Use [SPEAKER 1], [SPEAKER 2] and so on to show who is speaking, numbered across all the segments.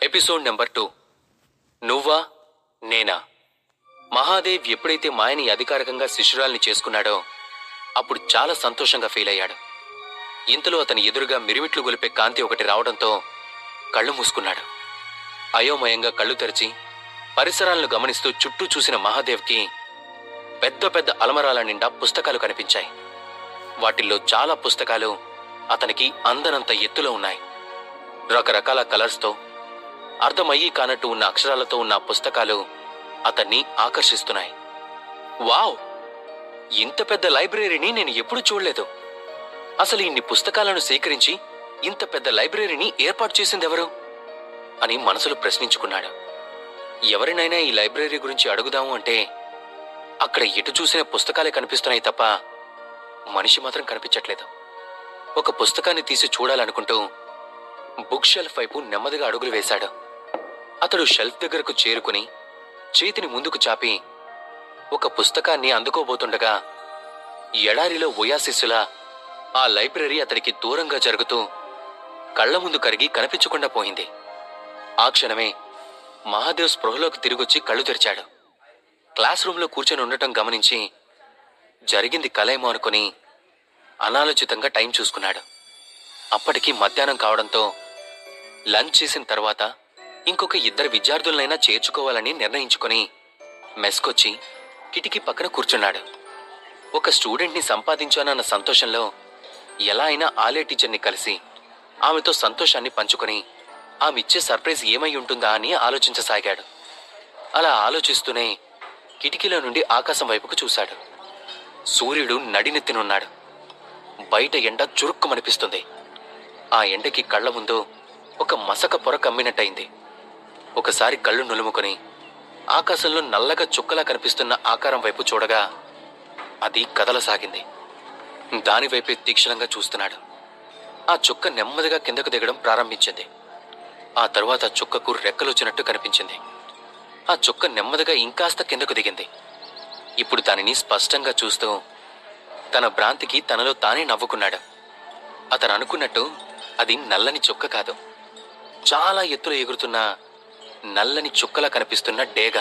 [SPEAKER 1] Episode number 2. నువ్వా నేనా? మహాదేవ్ ఎప్పుడైతే మాయని అధికారికంగా శిష్యురాల్ని చేసుకున్నాడో అప్పుడు చాలా సంతోషంగా ఫీల్ అయ్యాడు. ఇంతలో అతని ఎదురుగా మిరిమిట్లు గొలిపే కాంతి ఒకటి రావడంతో కళ్ళు మూసుకున్నాడు. అయోమయంగా కళ్ళు తెరిచి పరిసరాలను గమనిస్తూ చుట్టూ చూసిన మహాదేవ్కి పెద్ద పెద్ద అలమరాల నిండా పుస్తకాలు కనిపించాయి. వాటిల్లో చాలా పుస్తకాలు అతనికి అందనంత ఎత్తులో ఉన్నాయి. రకరకాల కలర్స్తో అర్థమయ్యి కానట్టు ఉన్న అక్షరాలతో ఉన్న పుస్తకాలు అతన్ని ఆకర్షిస్తున్నాయి. వావ్, ఇంత పెద్ద లైబ్రరీని నేను ఎప్పుడూ చూడలేదు. అసలు ఇన్ని పుస్తకాలను సేకరించి ఇంత పెద్ద లైబ్రరీని ఏర్పాటు చేసిందెవరు అని మనసులో ప్రశ్నించుకున్నాడు. ఎవరినైనా ఈ లైబ్రరీ గురించి అడుగుదాము అంటే అక్కడ ఎటు చూసిన పుస్తకాలే కనిపిస్తున్నాయి తప్ప మనిషి మాత్రం కనిపించట్లేదు. ఒక పుస్తకాన్ని తీసి చూడాలనుకుంటూ బుక్ షెల్ఫ్ వైపు నెమ్మదిగా అడుగులు వేశాడు. అతడు షెల్ఫ్ దగ్గరకు చేరుకుని చేతిని ముందుకు చాపి ఒక పుస్తకాన్ని అందుకోబోతుండగా ఎడారిలో ఒయాసిస్సులా ఆ లైబ్రరీ అతడికి దూరంగా జరుగుతూ కళ్ల ముందు కరిగి కనిపించకుండా పోయింది. ఆ క్షణమే మహాదేవ్ స్పృహలోకి తిరిగొచ్చి కళ్ళు తెరిచాడు. క్లాస్ రూంలో కూర్చొని ఉండటం గమనించి జరిగింది కలేమో అనుకుని అనాలోచితంగా టైం చూసుకున్నాడు. అప్పటికి మధ్యాహ్నం కావడంతో లంచ్ చేసిన తర్వాత ఇంకొక 2 విద్యార్థులనైనా చేర్చుకోవాలని నిర్ణయించుకుని మెస్కొచ్చి కిటికీ పక్కన కూర్చున్నాడు. ఒక స్టూడెంట్ని సంపాదించానన్న సంతోషంలో ఎలా అయినా ఆలే టీచర్ని కలిసి ఆమెతో సంతోషాన్ని పంచుకొని ఆమె ఇచ్చే సర్ప్రైజ్ ఏమై ఉంటుందా అని ఆలోచించసాగాడు. అలా ఆలోచిస్తూనే కిటికీలో నుండి ఆకాశం వైపుకు చూశాడు. సూర్యుడు నడినెత్తినున్నాడు. బయట ఎండ చురుక్కుమనిపిస్తుంది. ఆ ఎండకి కళ్ల ముందు ఒక మసక పొర కమ్మినట్టయింది. ఒకసారి కళ్ళు నులుముకొని ఆకాశంలో నల్లగా చుక్కలా కనిపిస్తున్న ఆకారం వైపు చూడగా అది కదలసాగింది. దానివైపే తీక్షణంగా చూస్తున్నాడు. ఆ చుక్క నెమ్మదిగా కిందకు దిగడం ప్రారంభించింది. ఆ తరువాత చుక్కకు రెక్కలొచ్చినట్టు కనిపించింది. ఆ చుక్క నెమ్మదిగా ఇంకాస్త కిందకు దిగింది. ఇప్పుడు దానిని స్పష్టంగా చూస్తూ తన భ్రాంతికి తనలో తానే నవ్వుకున్నాడు. అతను అనుకున్నట్టు అది నల్లని చుక్క కాదు, చాలా ఎత్తులో ఎగురుతున్న నల్లని చుక్కలా కనిపిస్తున్న డేగ.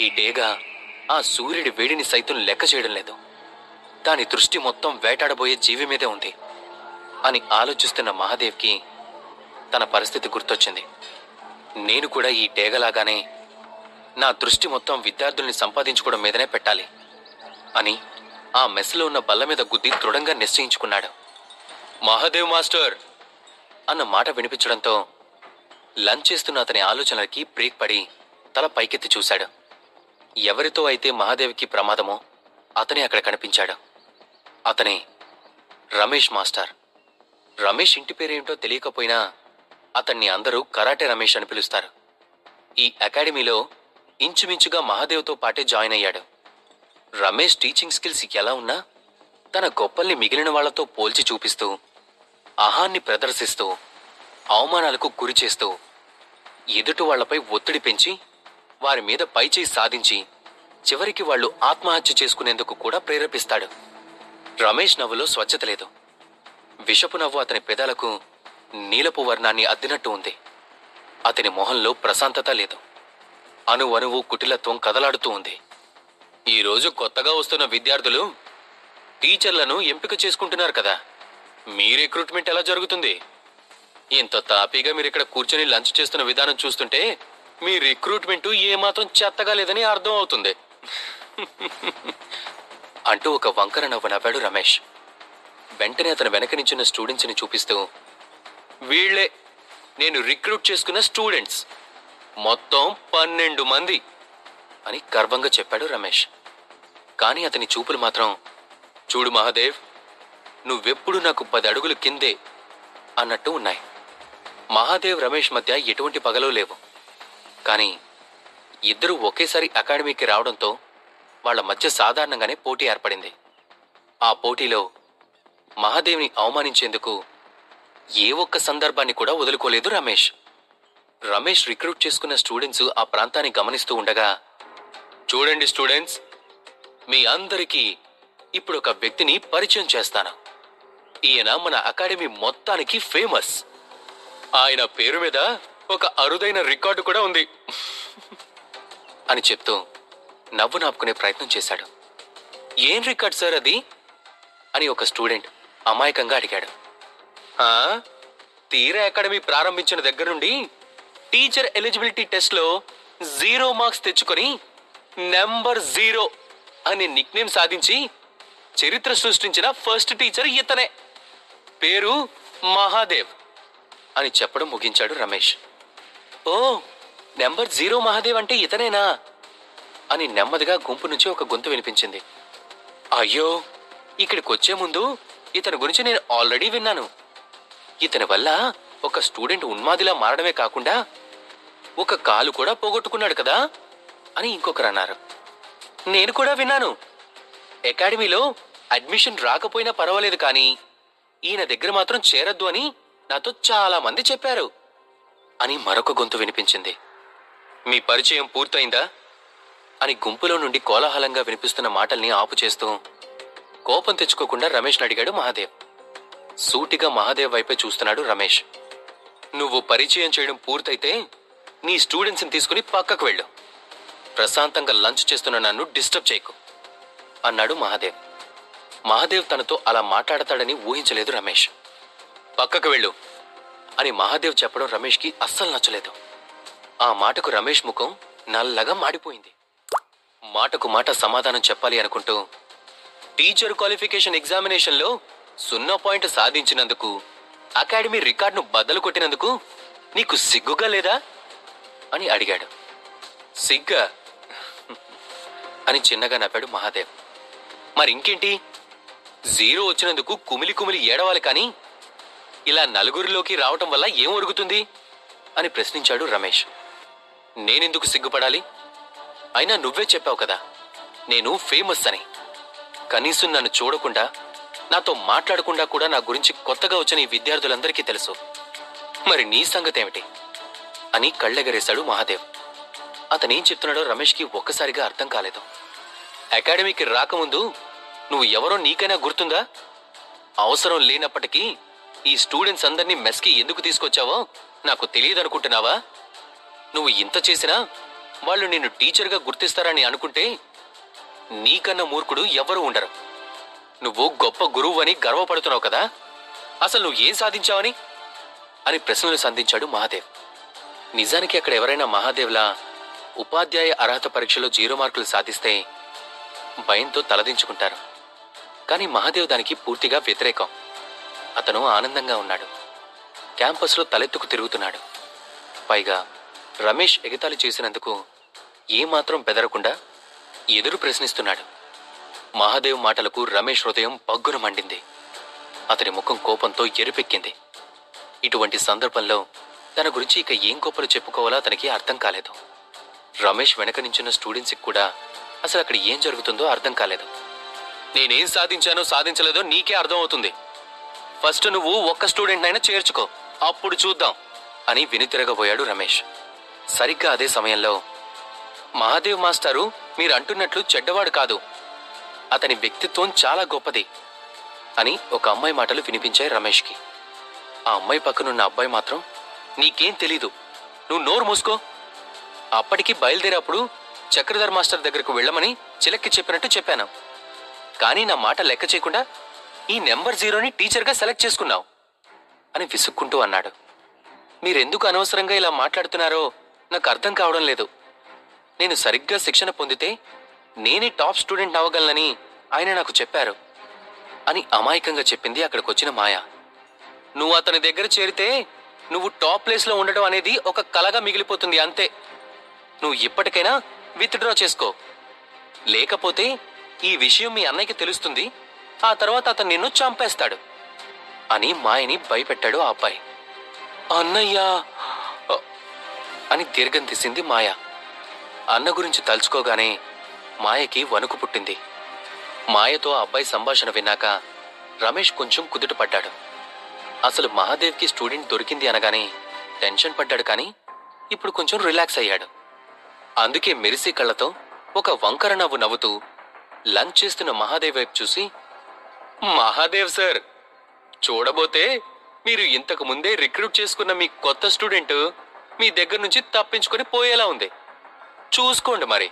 [SPEAKER 1] ఈ డేగ ఆ సూర్యుడి వేడిని సైతం లెక్క చేయడం లేదు. దాని దృష్టి మొత్తం వేటాడబోయే జీవి మీదే ఉంది అని ఆలోచిస్తున్న మహాదేవ్కి తన పరిస్థితి గుర్తొచ్చింది. నేను కూడా ఈ డేగలాగానే నా దృష్టి మొత్తం విద్యార్థుల్ని సంపాదించుకోవడం మీదనే పెట్టాలి అని ఆ మెస్లో ఉన్న బల్ల మీద గుద్ది దృఢంగా నిశ్చయించుకున్నాడు. మహాదేవ్ మాస్టర్ అన్న మాట వినిపించడంతో లంచ్ చేస్తున్న అతని ఆలోచనలకి బ్రేక్ పడి తల పైకెత్తి చూశాడు. ఎవరితో అయితే మహాదేవ్కి ప్రమాదమో అతనే అక్కడ కనిపించాడు. అతనే రమేష్ మాస్టర్. రమేష్ ఇంటి పేరేంటో తెలియకపోయినా అతన్ని అందరూ కరాటే రమేష్ అని పిలుస్తారు. ఈ అకాడమీలో ఇంచుమించుగా మహాదేవ్తో పాటే జాయిన్ అయ్యాడు. రమేష్ టీచింగ్ స్కిల్స్ ఎలా ఉన్నా తన గొప్పల్ని మిగిలిన వాళ్లతో పోల్చి చూపిస్తూ అహాన్ని ప్రదర్శిస్తూ అవమానాలకు గురి చేస్తూ ఎదుటి వాళ్లపై ఒత్తిడి పెంచి వారి మీద పైచేయి సాధించి చివరికి వాళ్లు ఆత్మహత్య చేసుకునేందుకు కూడా ప్రేరేపిస్తాడు. రమేష్ నవ్వులో స్వచ్ఛత లేదు. విషపు నవ్వు అతని పెదాలకు నీలపు వర్ణాన్ని అద్దినట్టు ఉంది. అతని మొహంలో ప్రశాంతత లేదు. అణువణువు కుటిలత్వం కదలాడుతూ ఉంది. ఈరోజు కొత్తగా వస్తున్న విద్యార్థులు టీచర్లను ఎంపిక చేసుకుంటున్నారు కదా, మీ రిక్రూట్మెంట్ ఎలా జరుగుతుంది? ఇంత తాపీగా మీరు ఇక్కడ కూర్చొని లంచ్ చేస్తున్న విధానం చూస్తుంటే మీ రిక్రూట్మెంట్ ఏమాత్రం చెత్తగా లేదని అర్థం అవుతుంది అంటూ ఒక వంకర నవ్వు నవ్వాడు రమేష్. వెంటనే అతను వెనక నించున్న స్టూడెంట్స్ని చూపిస్తూ, వీళ్లే నేను రిక్రూట్ చేసుకున్న స్టూడెంట్స్, మొత్తం 12 మంది అని గర్వంగా చెప్పాడు రమేష్. కానీ అతని చూపులు మాత్రం, చూడు మహాదేవ్, నువ్వెప్పుడు నాకు 10 అడుగులు కిందే అన్నట్టు ఉన్నాయి. మహాదేవ్ రమేష్ మధ్య ఎటువంటి పగలు లేవు. కానీ ఇద్దరూ ఒకేసారి అకాడమీకి రావడంతో వాళ్ల మధ్య సాధారణంగానే పోటీ ఏర్పడింది. ఆ పోటీలో మహాదేవ్ని అవమానించేందుకు ఏ ఒక్క సందర్భాన్ని కూడా వదులుకోలేదు రమేష్. రమేష్ రిక్రూట్ చేసుకున్న స్టూడెంట్స్ ఆ ప్రాంతాన్ని గమనిస్తూ ఉండగా, చూడండి స్టూడెంట్స్, మీ అందరికీ ఇప్పుడు ఒక వ్యక్తిని పరిచయం చేస్తాను. ఈయన మన అకాడమీ మొత్తానికి ఫేమస్. ఆయన పేరు మీద ఒక అరుదైన రికార్డు కూడా ఉంది అని చెప్తూ నవ్వు నాపుకునే ప్రయత్నం చేశాడు. ఏం రికార్డ్ సార్ అది అని ఒక స్టూడెంట్ అమాయకంగా అడిగాడు. తీరా అకాడమీ ప్రారంభించిన దగ్గర నుండి టీచర్ ఎలిజిబిలిటీ టెస్ట్లో 0 మార్క్స్ తెచ్చుకొని నెంబర్ 0 అనే నిక్నేమ్ సాధించి చరిత్ర సృష్టించిన ఫస్ట్ టీచర్ ఇతనే. పేరు మహాదేవ్ అని చెప్పడం ముగించాడు రమేష్. ఓ, నెంబర్ 0 మహాదేవ్ అంటే ఇతనేనా అని నెమ్మదిగా గుంపు నుంచి ఒక గొంతు వినిపించింది. అయ్యో, ఇక్కడికి వచ్చే ముందు ఇతని గురించి నేను ఆల్రెడీ విన్నాను. ఇతని వల్ల ఒక స్టూడెంట్ ఉన్మాదిలా మారడమే కాకుండా ఒక కాలు కూడా పోగొట్టుకున్నాడు కదా అని ఇంకొకరు అన్నారు. నేను కూడా విన్నాను. అకాడమీలో అడ్మిషన్ రాకపోయినా పర్వాలేదు కానీ ఈయన దగ్గర మాత్రం చేరొద్దు అని నాతో చాలా మంది చెప్పారు అని మరొక గొంతు వినిపించింది. మీ పరిచయం పూర్తయిందా అని గుంపులో నుండి కోలాహలంగా వినిపిస్తున్న మాటల్ని ఆపు చేస్తూ కోపం తెచ్చుకోకుండా రమేష్ని అడిగాడు మహాదేవ్. సూటిగా మహాదేవ్ వైపే చూస్తున్నాడు రమేష్. నువ్వు పరిచయం చేయడం పూర్తయితే నీ స్టూడెంట్స్ని తీసుకుని పక్కకు వెళ్ళు. ప్రశాంతంగా లంచ్ చేస్తున్న నన్ను డిస్టర్బ్ చేయకు అన్నాడు మహాదేవ్. మహాదేవ్ తనతో అలా మాట్లాడతాడని ఊహించలేదు రమేష్. పక్కకు వెళ్ళు అని మహాదేవ్ చెప్పడం రమేష్కి అస్సలు నచ్చలేదు. ఆ మాటకు రమేష్ ముఖం నల్లగా మాడిపోయింది. మాటకు మాట సమాధానం చెప్పాలి అనుకుంటూ, టీచర్ క్వాలిఫికేషన్ ఎగ్జామినేషన్లో 0 పాయింట్ సాధించినందుకు, అకాడమీ రికార్డును బద్దలు కొట్టినందుకు నీకు సిగ్గుగా లేదా అని అడిగాడు. సిగ్గా అని చిన్నగా నవ్వాడు మహాదేవ్. మరింకేంటి, 0 వచ్చినందుకు కుమిలి కుమిలి ఏడవాలి కానీ ఇలా నలుగురిలోకి రావటం వల్ల ఏం ఒరుగుతుంది అని ప్రశ్నించాడు రమేష్. నేనెందుకు సిగ్గుపడాలి? అయినా నువ్వే చెప్పావు కదా నేను ఫేమస్ అని. కనీసం నన్ను చూడకుండా, నాతో మాట్లాడకుండా కూడా నా గురించి కొత్తగా వచ్చిన ఈ విద్యార్థులందరికీ తెలుసు. మరి నీ సంగతేమిటి అని కళ్ళెగరేశాడు మహాదేవ్. అతనేం చెప్తున్నాడో రమేష్కి ఒక్కసారిగా అర్థం కాలేదు. అకాడమీకి రాకముందు నువ్వు ఎవరో నీకైనా గుర్తుందా? అవసరం లేనప్పటికీ ఈ స్టూడెంట్స్ అందరినీ మెస్కి ఎందుకు తీసుకొచ్చావో నాకు తెలియదనుకుంటున్నావా? నువ్వు ఇంత చేసినా వాళ్ళు నిన్ను టీచర్గా గుర్తిస్తారని అనుకుంటే నీకన్నా మూర్ఖుడు ఎవరూ ఉండరు. నువ్వు గొప్ప గురువు అని గర్వపడుతున్నావు కదా, అసలు నువ్వు ఏం సాధించావని అని ప్రశ్నలు సంధించాడు మహాదేవ్. నిజానికి అక్కడ ఎవరైనా మహాదేవ్లా ఉపాధ్యాయ అర్హత పరీక్షలో 0 మార్కులు సాధిస్తే భయంతో తలదించుకుంటారు. కానీ మహాదేవ్ దానికి పూర్తిగా వ్యతిరేకం. అతను ఆనందంగా ఉన్నాడు. క్యాంపస్లో తలెత్తుకు తిరుగుతున్నాడు. పైగా రమేష్ ఎగతాళి చేసినందుకు ఏమాత్రం బెదరకుండా ఎదురు ప్రశ్నిస్తున్నాడు. మహాదేవ్ మాటలకు రమేష్ హృదయం పగ్గున మండింది. అతని ముఖం కోపంతో ఎరుపెక్కింది. ఇటువంటి సందర్భంలో తన గురించి ఇక ఏం గొప్పలు చెప్పుకోవాలో అతనికి అర్థం కాలేదు. రమేష్ వెనక నించున్న స్టూడెంట్స్కి కూడా అసలు అక్కడ ఏం జరుగుతుందో అర్థం కాలేదు. నేనేం సాధించానో సాధించలేదో నీకే అర్థం అవుతుంది. ఫస్ట్ నువ్వు ఒక్క స్టూడెంట్ అయినా చేర్చుకో, అప్పుడు చూద్దాం అని వినితిరగబోయాడు రమేష్. సరిగ్గా అదే సమయంలో, మహాదేవ్ మాస్టారు మీరు అంటున్నట్లు చెడ్డవాడు కాదు, అతని వ్యక్తిత్వం చాలా గొప్పది అని ఒక అమ్మాయి మాటలు వినిపించాయి రమేష్కి. ఆ అమ్మాయి పక్కనున్న అబ్బాయి మాత్రం, నీకేం తెలీదు, నువ్వు నోరు మూసుకో. అప్పటికి బయలుదేరేప్పుడు చక్రధర్ మాస్టర్ దగ్గరకు వెళ్ళమని చిలక్కి చెప్పినట్టు చెప్పాను. కానీ నా మాట లెక్క చేయకుండా ఈ నెంబర్ 0ని టీచర్గా సెలెక్ట్ చేసుకున్నావు అని విసుక్కుంటూ అన్నాడు. మీరెందుకు అనవసరంగా ఇలా మాట్లాడుతున్నారో నాకు అర్థం కావడం లేదు. నేను సరిగ్గా శిక్షణ పొందితే నేనే టాప్ స్టూడెంట్ అవ్వగలనని ఆయన నాకు చెప్పారు అని అమాయకంగా చెప్పింది అక్కడికొచ్చిన మాయ. నువ్వు అతని దగ్గర చేరితే నువ్వు టాప్ ప్లేస్లో ఉండడం అనేది ఒక కలగా మిగిలిపోతుంది, అంతే. నువ్వు ఇప్పటికైనా విత్డ్రా చేసుకో, లేకపోతే ఈ విషయం మీ అన్నయ్యకి తెలుస్తుంది, ఆ తర్వాత అతను నిన్ను చంపేస్తాడు అని మాయని భయపెట్టాడు ఆ అబ్బాయి. అన్నయ్యా అని దీర్ఘం తీసింది మాయ. అన్న గురించి తలుచుకోగానే మాయకి వణుకు పుట్టింది. మాయతో ఆ అబ్బాయి సంభాషణ విన్నాక రమేష్ కొంచెం కుదుటపడ్డాడు. అసలు మహాదేవ్కి స్టూడెంట్ దొరికింది అనగానే టెన్షన్ పడ్డాడు, కానీ ఇప్పుడు కొంచెం రిలాక్స్ అయ్యాడు. అందుకే మెరిసి కళ్ళతో ఒక వంకర నవ్వు నవ్వుతూ లంచ్ చేస్తున్న మహాదేవ్ వైపు చూసి, మహాదేవ్ సార్, చూడబోతే మీరు ఇంతకు ముందే రిక్రూట్ చేసుకున్న మీ కొత్త స్టూడెంట్ మీ దగ్గర నుంచి తప్పించుకొని పోయేలా ఉంది. చూసుకోండి మరి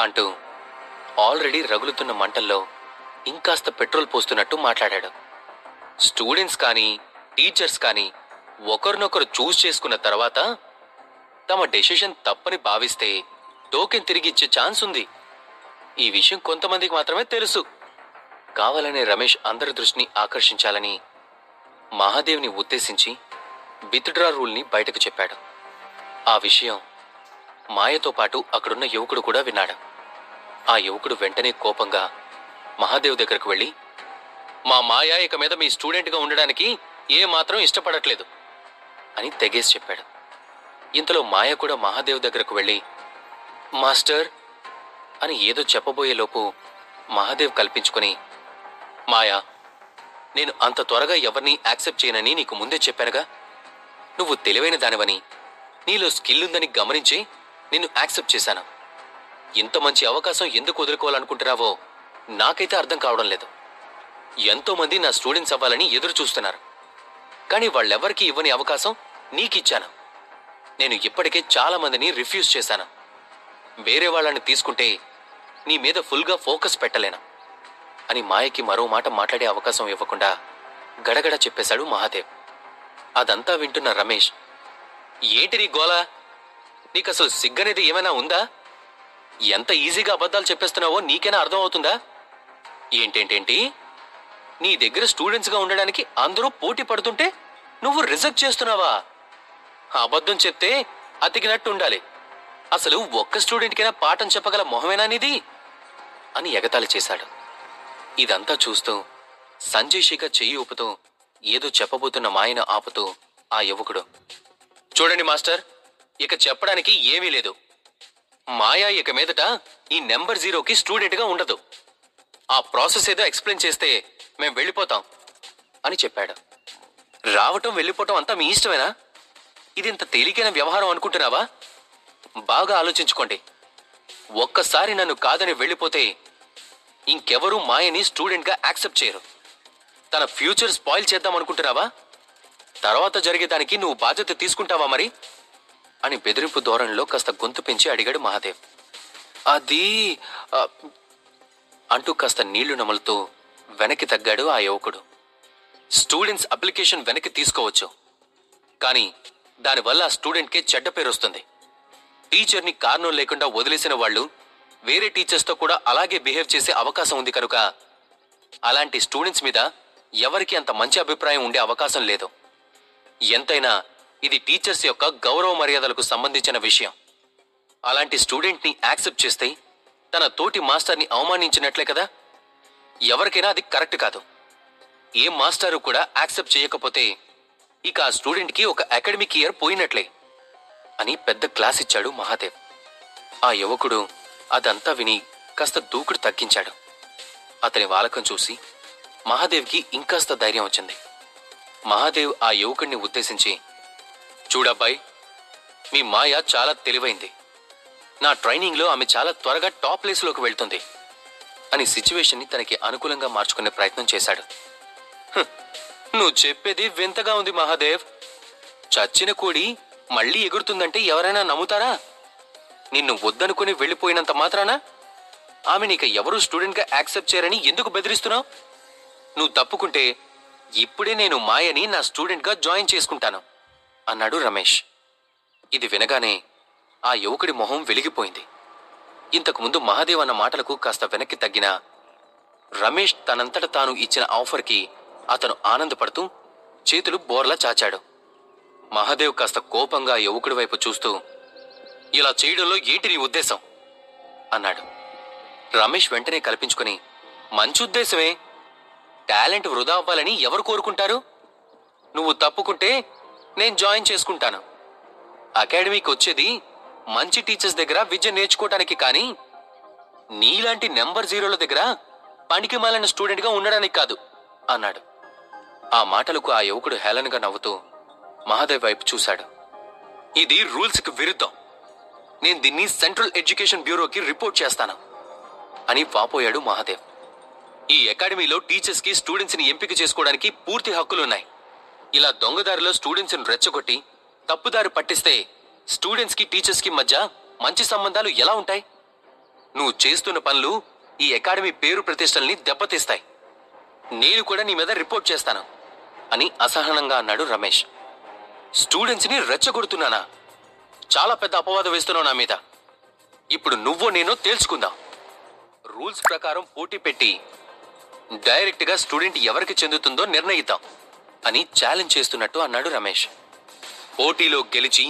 [SPEAKER 1] అంటూ ఆల్రెడీ రగులుతున్న మంటల్లో ఇంకాస్త పెట్రోల్ పోస్తున్నట్టు మాట్లాడాడు. స్టూడెంట్స్ కానీ టీచర్స్ కానీ ఒకరినొకరు చూస్ చేసుకున్న తర్వాత తమ డెసిషన్ తప్పని భావిస్తే టోకెన్ తిరిగి ఇచ్చే ఛాన్స్ ఉంది. ఈ విషయం కొంతమందికి మాత్రమే తెలుసు. కావాలనే రమేష్ అందరి దృష్టిని ఆకర్షించాలని మహాదేవ్ని ఉద్దేశించి విత్డ్రా రూల్ని బయటకు చెప్పాడు. ఆ విషయం మాయతో పాటు అక్కడున్న యువకుడు కూడా విన్నాడు. ఆ యువకుడు వెంటనే కోపంగా మహాదేవ్ దగ్గరకు వెళ్ళి, మా మాయ ఇక మీద మీ స్టూడెంట్గా ఉండడానికి ఏమాత్రం ఇష్టపడట్లేదు అని తెగేసి చెప్పాడు. ఇంతలో మాయ కూడా మహాదేవ్ దగ్గరకు వెళ్ళి, మాస్టర్ అని ఏదో చెప్పబోయేలోపు మహాదేవ్ కల్పించుకొని, మాయా, నేను అంత త్వరగా ఎవరిని యాక్సెప్ట్ చేయనని నీకు ముందే చెప్పానుగా. నువ్వు తెలివైన దానివని, నీలో స్కిల్ ఉందని గమనించి నిన్ను యాక్సెప్ట్ చేశాను. ఇంత మంచి అవకాశం ఎందుకు వదులుకోవాలనుకుంటున్నావో నాకైతే అర్థం కావడం లేదు. ఎంతోమంది నా స్టూడెంట్స్ అవ్వాలని ఎదురు చూస్తున్నారు, కానీ వాళ్ళెవరికి ఇవ్వని అవకాశం నీకిచ్చాను. నేను ఇప్పటికే చాలా మందిని రిఫ్యూజ్ చేశాను. వేరే వాళ్ళని తీసుకుంటే నీ మీద ఫుల్గా ఫోకస్ పెట్టలేను అని మాయకి మరో మాట మాట్లాడే అవకాశం ఇవ్వకుండా గడగడ చెప్పేశాడు మహాదేవ్. అదంతా వింటున్న రమేష్, ఏంటి నీ గోలా? నీకసలు సిగ్గనేది ఏమైనా ఉందా? ఎంత ఈజీగా అబద్ధాలు చెప్పేస్తున్నావో నీకైనా అర్థం అవుతుందా? ఏంటేంటేంటి, నీ దగ్గర స్టూడెంట్స్గా ఉండడానికి అందరూ పోటీ పడుతుంటే నువ్వు రిజెక్ట్ చేస్తున్నావా? అబద్ధం చెప్తే అతికినట్టు ఉండాలి. అసలు ఒక్క స్టూడెంట్కైనా పాఠం చెప్పగల మొహమేనా నీది అని ఎగతాళి చేశాడు. ఇదంతా చూస్తూ సంజయ్ శేఖర్ చెయ్యి ఊపుతూ ఏదో చెప్పబోతున్న మాయను ఆపుతూ ఆ యువకుడు, చూడండి మాస్టర్, ఇక చెప్పడానికి ఏమీ లేదు. మాయా ఇక మీదట ఈ నెంబర్ 0కి స్టూడెంట్గా ఉండదు. ఆ ప్రాసెస్ ఏదో ఎక్స్ప్లెయిన్ చేస్తే మేం వెళ్ళిపోతాం అని చెప్పాడు. రావటం వెళ్ళిపోవటం అంతా మీ ఇష్టమేనా? ఇది ఇంత తేలికైన వ్యవహారం అనుకుంటున్నావా? బాగా ఆలోచించుకోండి. ఒక్కసారి నన్ను కాదని వెళ్ళిపోతే ఇంకెవరూ మాయని స్టూడెంట్గా యాక్సెప్ట్ చేయరు. తన ఫ్యూచర్ స్పాయిల్ చేద్దాం అనుకుంటున్నావా? తర్వాత జరిగేదానికి నువ్వు బాధ్యత తీసుకుంటావా మరి అని బెదిరింపు ధోరణిలో కాస్త గొంతు పెంచి అడిగాడు మహాదేవ్. అది అంటూ కాస్త నీళ్లు నమలుతూ వెనక్కి తగ్గాడు ఆ యువకుడు. స్టూడెంట్స్ అప్లికేషన్ వెనక్కి తీసుకోవచ్చు, కానీ దానివల్ల ఆ స్టూడెంట్కే చెడ్డ పేరు వస్తుంది. టీచర్ని కారణం లేకుండా వదిలేసిన వాళ్ళు వేరే టీచర్స్తో కూడా అలాగే బిహేవ్ చేసే అవకాశం ఉంది కనుక అలాంటి స్టూడెంట్స్ మీద ఎవరికి అంత మంచి అభిప్రాయం ఉండే అవకాశం లేదు. ఎంతైనా ఇది టీచర్స్ యొక్క గౌరవ మర్యాదలకు సంబంధించిన విషయం. అలాంటి స్టూడెంట్ని యాక్సెప్ట్ చేస్తే తన తోటి మాస్టర్ని అవమానించినట్లే కదా. ఎవరికైనా అది కరెక్ట్ కాదు. ఏ మాస్టరు కూడా యాక్సెప్ట్ చేయకపోతే ఇక ఆ స్టూడెంట్కి ఒక అకాడమిక్ ఇయర్ పోయినట్లే అని పెద్ద క్లాస్ ఇచ్చాడు మహాదేవ్. ఆ యువకుడు అదంతా విని కాస్త దూకుడు తగ్గించాడు. అతని వాలకం చూసి మహాదేవ్కి ఇంకాస్త ధైర్యం వచ్చింది. మహాదేవ్ ఆ యువకుడిని ఉద్దేశించి, చూడబ్బాయ్, మీ మాయ చాలా తెలివైంది. నా ట్రైనింగ్లో ఆమె చాలా త్వరగా టాప్ ప్లేస్లోకి వెళ్తుంది అని సిచ్యువేషన్ని తనకి అనుకూలంగా మార్చుకునే ప్రయత్నం చేశాడు. నువ్వు చెప్పేది వింతగా ఉంది మహాదేవ్. చచ్చిన కోడి మళ్ళీ ఎగురుతుందంటే ఎవరైనా నమ్ముతారా? నిన్ను వద్దనుకుని వెళ్ళిపోయినంత మాత్రాన ఆమె నీకు ఎవరూ స్టూడెంట్గా యాక్సెప్ట్ చేయరని ఎందుకు బెదిరిస్తున్నావు? నువ్వు తప్పుకుంటే ఇప్పుడే నేను మాయని నా స్టూడెంట్గా జాయిన్ చేసుకుంటాను అన్నాడు రమేష్. ఇది వినగానే ఆ యువకుడి మొహం వెలిగిపోయింది. ఇంతకుముందు మహాదేవ్ అన్న మాటలకు కాస్త వెనక్కి తగ్గినా రమేష్ తనంతట తాను ఇచ్చిన ఆఫర్కి అతను ఆనందపడుతూ చేతులు బోర్లా చాచాడు. మహాదేవ్ కాస్త కోపంగా యువకుడి వైపు చూస్తూ, ఇలా చేయడంలో ఏంటి నీ ఉద్దేశం అన్నాడు. రమేష్ వెంటనే కల్పించుకుని, మంచి ఉద్దేశమే. టాలెంట్ వృధా అవ్వాలని ఎవరు కోరుకుంటారు? నువ్వు తప్పుకుంటే నేను జాయిన్ చేసుకుంటాను. అకాడమీకి వచ్చేది మంచి టీచర్స్ దగ్గర విద్య నేర్చుకోవటానికి, కానీ నీలాంటి నెంబర్ 0ల దగ్గర పనికి మాలిన స్టూడెంట్గా ఉండడానికి కాదు అన్నాడు. ఆ మాటలకు ఆ యువకుడు హేళనగా నవ్వుతూ మహాదేవ్ వైపు చూశాడు. ఇది రూల్స్కి విరుద్ధం. నేను దీన్ని సెంట్రల్ ఎడ్యుకేషన్ బ్యూరోకి రిపోర్ట్ చేస్తాను అని వాపోయాడు మహాదేవ్. ఈ అకాడమీలో టీచర్స్ కి స్టూడెంట్స్ ని ఎంపిక చేసుకోవడానికి పూర్తి హక్కులున్నాయి. ఇలా దొంగదారిలో స్టూడెంట్స్ ని రెచ్చగొట్టి తప్పుదారి పట్టిస్తే స్టూడెంట్స్ కి టీచర్స్ కి మధ్య మంచి సంబంధాలు ఎలా ఉంటాయి? నువ్వు చేస్తున్న పనులు ఈ అకాడమీ పేరు ప్రతిష్టల్ని దెబ్బతీస్తాయి. నేను కూడా నీ మీద రిపోర్ట్ చేస్తాను అని అసహనంగా అన్నాడు రమేష్. స్టూడెంట్స్ ని రెచ్చగొడుతున్నానా? చాలా పెద్ద అపవాదం వేస్తున్నావు నా మీద. ఇప్పుడు నువ్వో నేనో తేల్చుకుందాం. రూల్స్ ప్రకారం పోటీ పెట్టి డైరెక్ట్ గా స్టూడెంట్ ఎవరికి చెందుతుందో నిర్ణయిద్దాం అని ఛాలెంజ్ చేస్తున్నట్టు అన్నాడు రమేష్. పోటీలో గెలిచి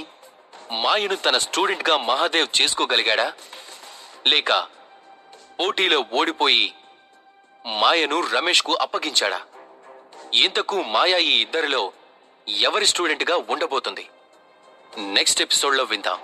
[SPEAKER 1] మాయను తన స్టూడెంట్ గా మహాదేవ్ చేసుకోగలిగాడా, లేక పోటీలో ఓడిపోయి మాయను రమేష్ కు అప్పగించాడా? ఇంతకు మాయ ఈ ఇద్దరిలో ఎవరి స్టూడెంట్ గా ఉండబోతుంది? నెక్స్ట్ ఎపిసోడ్ లో విందాం.